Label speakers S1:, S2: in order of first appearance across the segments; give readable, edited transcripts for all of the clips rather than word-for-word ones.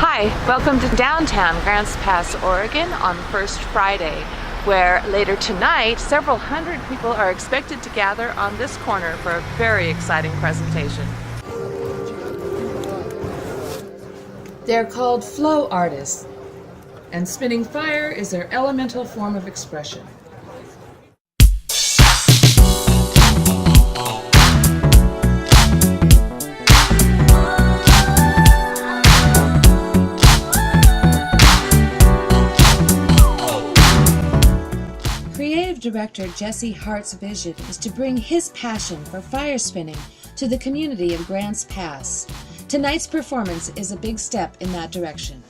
S1: Hi, welcome to downtown Grants Pass, Oregon on First Friday, where later tonight several hundred people are expected to gather on this corner for a very exciting presentation. They're called flow artists, and spinning fire is their elemental form of expression. Creative director Jesse Hart's vision is to bring his passion for fire spinning to the community of Grants Pass. Tonight's performance is a big step in that direction.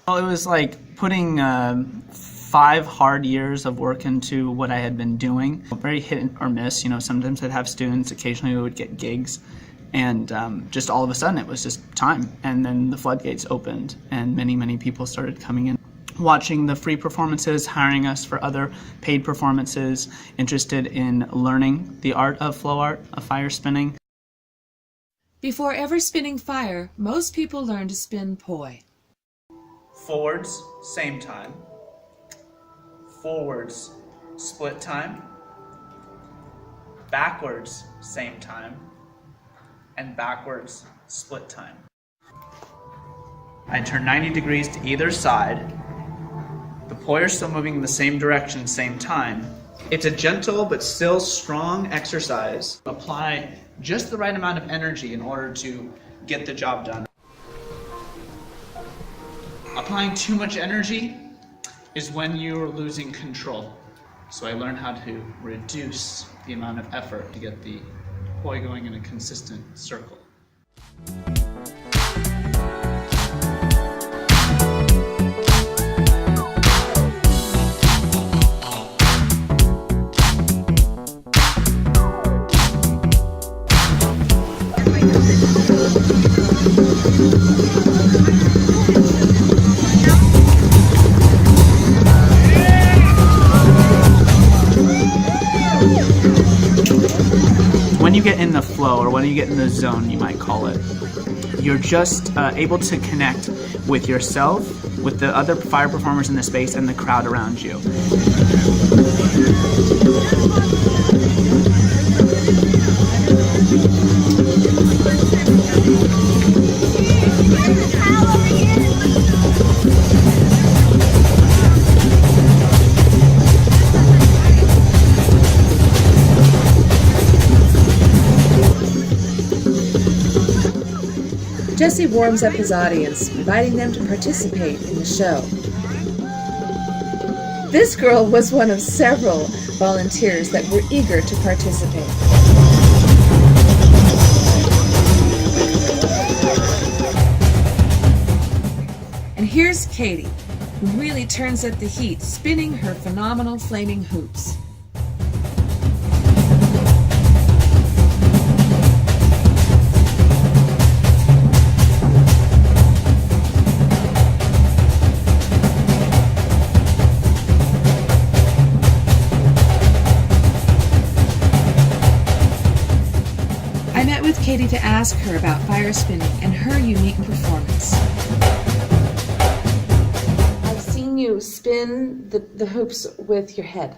S2: Well, it was like putting 5 hard years of work into what I had been doing. Very hit or miss, sometimes I'd have students, occasionally we would get gigs, and just all of a sudden it was just time. And then the floodgates opened and many people started coming in, watching the free performances, hiring us for other paid performances, interested in learning the art of flow art, of fire spinning.
S1: Before ever spinning fire, most people learn to spin poi.
S2: Forwards, same time. Forwards, split time. Backwards, same time. And backwards, split time. I turn 90 degrees to either side. The poi are still moving in the same direction, same time. It's a gentle but still strong exercise. Apply just the right amount of energy in order to get the job done. Applying too much energy is when you're losing control. So I learned how to reduce the amount of effort to get the poi going in a consistent circle. When you get in the flow, or when you get in the zone, you might call it, you're just able to connect with yourself, with the other fire performers in the space, and the crowd around you.
S1: Jesse warms up his audience, inviting them to participate in the show. This girl was one of several volunteers that were eager to participate. And here's Katie, who really turns up the heat, spinning her phenomenal flaming hoops. I met with Katie to ask her about fire spinning and her unique performance. I've seen you spin the hoops with your head.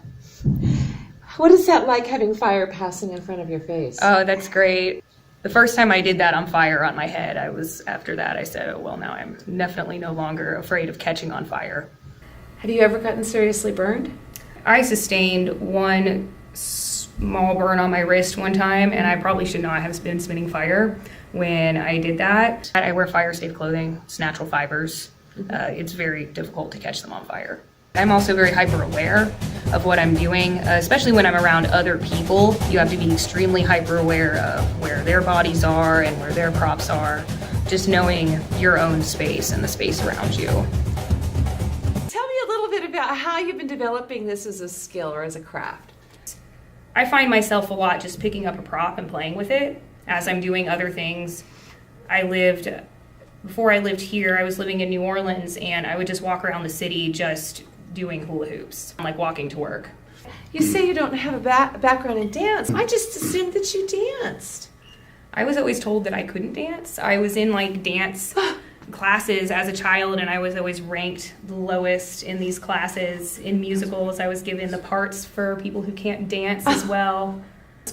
S1: What is that like, having fire passing in front of your face?
S3: Oh, that's great. The first time I did that on fire on my head, after that I said, oh, well, now I'm definitely no longer afraid of catching on fire.
S1: Have you ever gotten seriously burned?
S3: I sustained one small burn on my wrist one time, and I probably should not have been spinning fire when I did that. I wear fire-safe clothing. It's natural fibers. It's very difficult to catch them on fire. I'm also very hyper-aware of what I'm doing, especially when I'm around other people. You have to be extremely hyper-aware of where their bodies are and where their props are, just knowing your own space and the space around you.
S1: Tell me a little bit about how you've been developing this as a skill or as a craft.
S3: I find myself a lot just picking up a prop and playing with it as I'm doing other things. Before I lived here, I was living in New Orleans, and I would just walk around the city just doing hula hoops, like walking to work.
S1: You say you don't have a background in dance. I just assumed that you danced.
S3: I was always told that I couldn't dance. I was in like dance classes as a child, and I was always ranked the lowest in these classes. In musicals, I was given the parts for people who can't dance as well.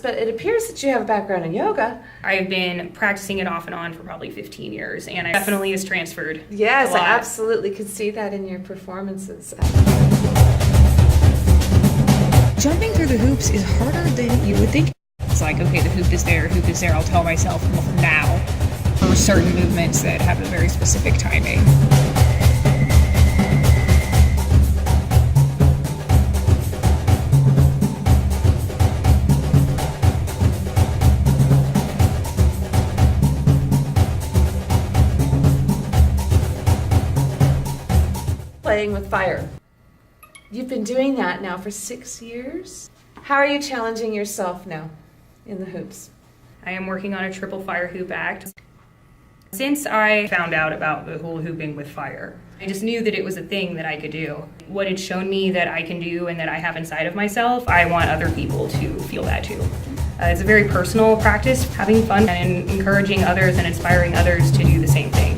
S1: But it appears that you have a background in yoga.
S3: I've been practicing it off and on for probably 15 years, and I definitely has transferred.
S1: Yes,
S3: a lot.
S1: I absolutely could see that in your performances.
S4: Jumping through the hoops is harder than you would think. It's like, okay, the hoop is there, I'll tell myself now for certain movements that have a very specific timing.
S1: Playing with fire. You've been doing that now for 6 years? How are you challenging yourself now in the hoops?
S3: I am working on a triple fire hoop act. Since I found out about the hula hooping with fire, I just knew that it was a thing that I could do. What it's shown me that I can do and that I have inside of myself, I want other people to feel that too. It's a very personal practice, having fun and encouraging others and inspiring others to do the same thing.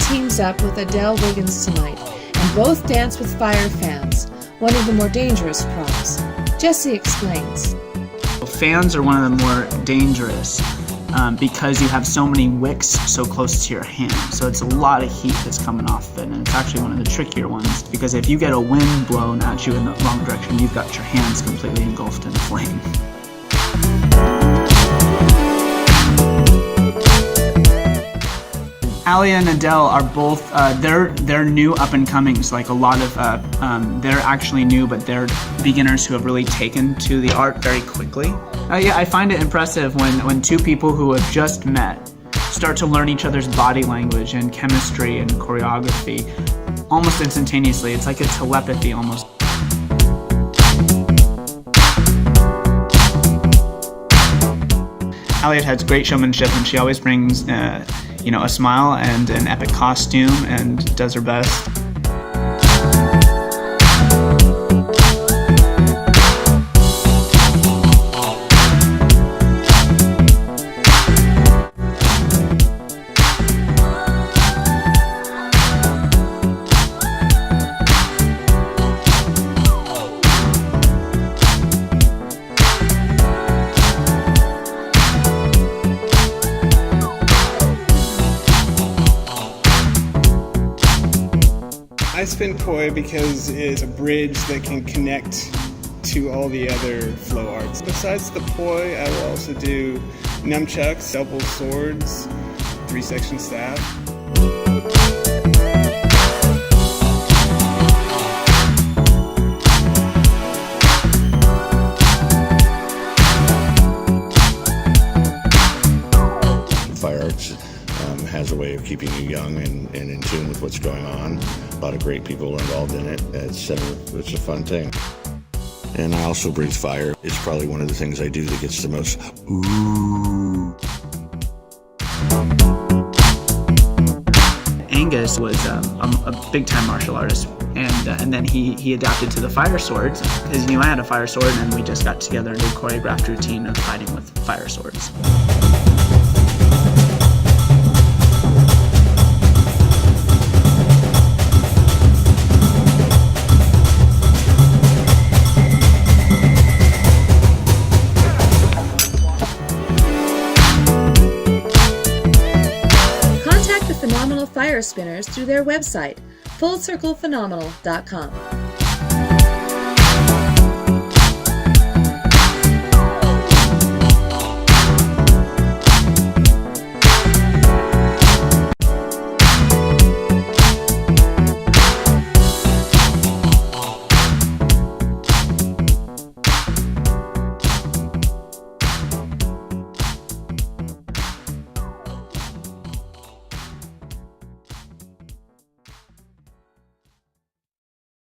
S1: Teams up with Adele Wiggins tonight, and both dance with fire fans, one of the more dangerous props. Jessie explains.
S2: Fans are one of the more dangerous because you have so many wicks so close to your hand. So it's a lot of heat that's coming off of it, and it's actually one of the trickier ones because if you get a wind blown at you in the wrong direction, you've got your hands completely engulfed in flame. Alia and Adele are both, they're new up-and-comings, like a lot of, they're actually new, but they're beginners who have really taken to the art very quickly. Yeah, I find it impressive when two people who have just met start to learn each other's body language and chemistry and choreography almost instantaneously. It's like a telepathy almost. Elliot has great showmanship, and she always brings a smile and an epic costume and does her best.
S5: I spin koi because it's a bridge that can connect to all the other flow arts. Besides the poi, I will also do nunchucks, double swords, 3-section staff.
S6: Fire arts has a way of keeping you young and in tune with what's going on. A lot of great people involved in it. It's a fun thing. And I also breathe fire. It's probably one of the things I do that gets the most ooh.
S2: Angus was a big-time martial artist, and then he adapted to the fire swords because I had a fire sword, and we just got together and did a choreographed routine of fighting with fire swords.
S1: Phenomenal Fire Spinners through their website, fullcirclephenomenal.com.